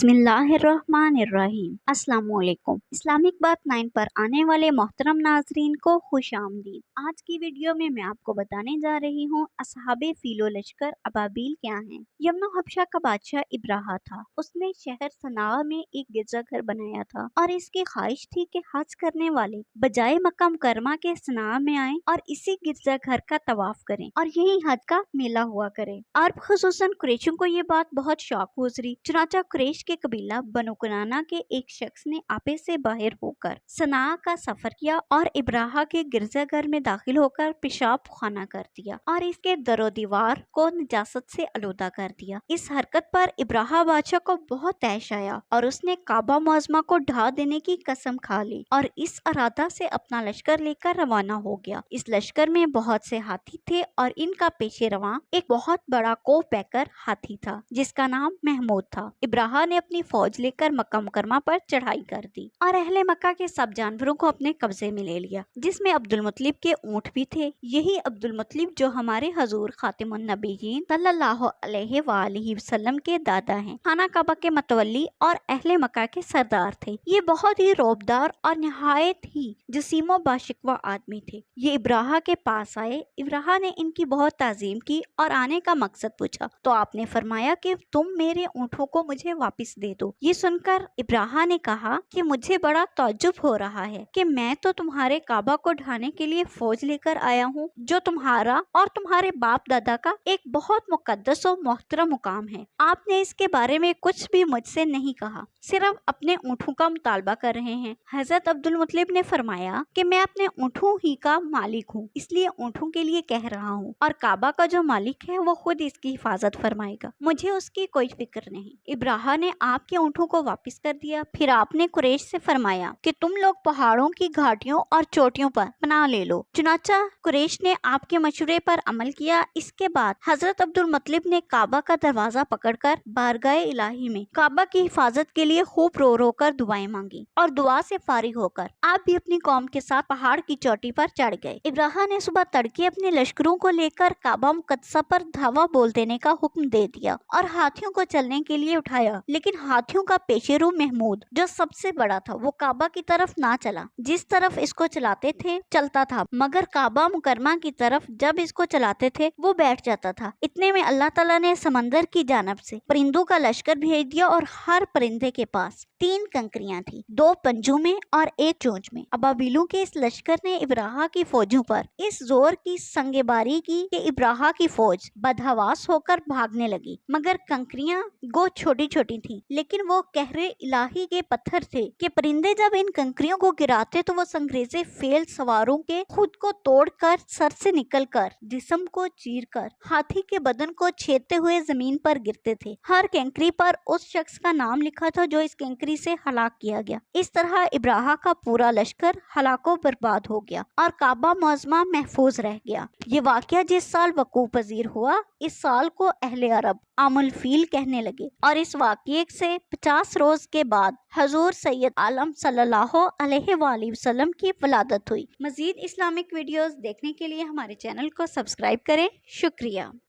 बिस्मिल्लाहिर्रहमानिर्रहीम। अस्सलाम वालेकुम। इस्लामिक बात 9 पर आने वाले मोहतरम नाजरीन को खुश आमदीद। आज की वीडियो में मैं आपको बताने जा रही हूँ असहाबे फीलो लश्कर अबाबील क्या हैं। यमनो हबशा का बादशाह इब्राहा था। उसने शहर सना में एक गिरजाघर बनाया था और इसकी ख्वाहिश थी कि हज करने वाले बजाय मक्का मुकरमा के सना में आए और इसी गिरजाघर का तवाफ करें और यही हज का मेला हुआ करे। और खुसूसन कुरैशियों को ये बात बहुत शौक गुजरी। चुनाचा कुरैश के कबीला बनु कुनाना के एक शख्स ने आपे से बाहर होकर सना का सफर किया और इब्राहा के गिरजाघर में दाखिल होकर पेशाब खाना कर दिया और इसके दरो दीवार को निजासत से आलूदा कर दिया। इस हरकत पर इब्राहा बादशाह को बहुत तैश आया और उसने काबा मुअज़्ज़मा को ढा देने की कसम खा ली और इस इरादा से अपना लश्कर लेकर रवाना हो गया। इस लश्कर में बहुत से हाथी थे और इनका पेशे रवां एक बहुत बड़ा कोह पैकर हाथी था जिसका नाम महमूद था। इब्राहा ने अपनी फौज लेकर मक्का मुकरमा पर चढ़ाई कर दी और अहले मक्का के सब जानवरों को अपने कब्जे में ले लिया, जिसमें अब्दुल मुत्तलिब के ऊँट भी थे। यही अब्दुल मुत्तलिब जो हमारे हजूर खातिमुन नबीयीन सल्लल्लाहु अलैहि वसल्लम के दादा हैं, खाना काबा के मतवल्ली और अहले मक्का के सरदार थे। ये बहुत ही रौबदार और निहायत ही जसीमो बाशिकवा आदमी थे। ये इब्राहा के पास आए। इब्राहा ने इनकी बहुत ताजीम की और आने का मकसद पूछा तो आपने फरमाया कि तुम मेरे ऊँटों को मुझे वापस दे दो। ये सुनकर इब्राहा ने कहा कि मुझे बड़ा ताज्जुब हो रहा है कि मैं तो तुम्हारे काबा को ढाने के लिए फौज लेकर आया हूँ जो तुम्हारा और तुम्हारे बाप दादा का एक बहुत मुकद्दस और मोहतरम मुकाम है। आपने इसके बारे में कुछ भी मुझसे नहीं कहा, सिर्फ अपने ऊँटों का मुतालबा कर रहे हैं। हजरत अब्दुल मुत्तलिब ने फरमाया कि मैं अपने ऊँटों ही का मालिक हूँ, इसलिए ऊँटों के लिए कह रहा हूँ और काबा का जो मालिक है वो खुद इसकी हिफाजत फरमाएगा, मुझे उसकी कोई फिक्र नहीं। इब्राहा ने आपके ऊँटों को वापस कर दिया। फिर आपने कुरैश से फरमाया कि तुम लोग पहाड़ों की घाटियों और चोटियों पर पनाह ले लो। चुनाचा कुरैश ने आपके मशवरे पर अमल किया। इसके बाद हजरत अब्दुल मुत्तलिब ने काबा का दरवाजा पकड़कर बारगाह इलाही में काबा की हिफाजत के लिए खूब रो रो कर दुआएं मांगी और दुआ से फारिग होकर आप भी अपनी कौम के साथ पहाड़ की चोटी पर चढ़ गए। इब्राहा ने सुबह तड़के अपने लश्करों को लेकर काबा मुकद्दसा पर धावा बोल देने का हुक्म दे दिया और हाथियों को चलने के लिए उठाया, लेकिन हाथियों का पेशेरू महमूद जो सबसे बड़ा था वो काबा की तरफ ना चला। जिस तरफ इसको चलाते थे चलता था, मगर काबा मुकरमा की तरफ जब इसको चलाते थे वो बैठ जाता था। इतने में अल्लाह ताला ने समंदर की जानब से परिंदों का लश्कर भेज दिया और हर परिंदे के पास 3 कंकरियां थी, 2 पंजों में और 1 चोंच में। अबाबिलों के इस लश्कर ने इब्राहा की फौजों पर इस जोर की संगेबारी की कि इब्राहा की फौज बदहवास होकर भागने लगी, मगर कंकरियां गो छोटी छोटी थी, लेकिन वो कहरे इलाही के पत्थर थे कि परिंदे जब इन कंकरियों को गिराते तो वो संग्रेजे फेल सवारों के खुद को तोड़कर सर से निकलकर जिस्म को चीरकर हाथी के बदन को छेदते हुए जमीन पर गिरते थे। हर कंकरी पर उस शख्स का नाम लिखा था जो इस कंकरी से हलाक किया गया। इस तरह इब्राहा का पूरा लश्कर हलाको बर्बाद हो गया और काबा मुअज़्ज़मा महफूज रह गया। ये वाकया जिस साल वकूअ पजीर हुआ, इस साल को अहले अरब आमुल फील कहने लगे और इस वाकये से 50 रोज के बाद हजूर सैयद आलम सल्लल्लाहु अलैहि वसल्लम की वलादत हुई। मजीद इस्लामिक वीडियोस देखने के लिए हमारे चैनल को सब्सक्राइब करें। शुक्रिया।